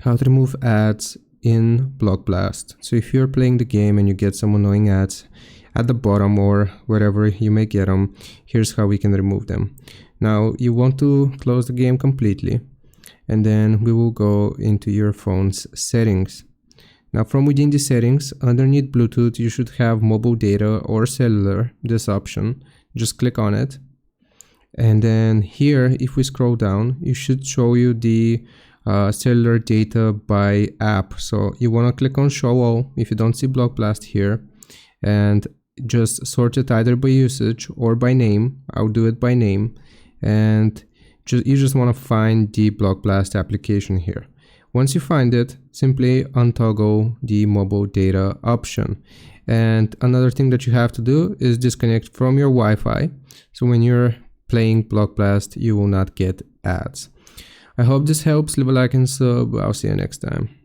how to remove ads in Block Blast. So if you're playing the game and you get some annoying ads at the bottom or wherever you may get them, here's how we can remove them. Now you want to close the game completely, and then we will go into your phone's settings. Now from within the settings, underneath Bluetooth, you should have mobile data or cellular, this option. Just click on it. And then here, if we scroll down, it should show you the cellular data by app. So you want to click on show all if you don't see Block Blast here, and just sort it either by usage or by name. I'll do it by name, and you just want to find the Block Blast application here. Once you find it, simply untoggle the mobile data option. And another thing that you have to do is disconnect from your Wi-Fi. So when you're playing Block Blast, you will not get ads. I hope this helps. Leave a like and sub. I'll see you next time.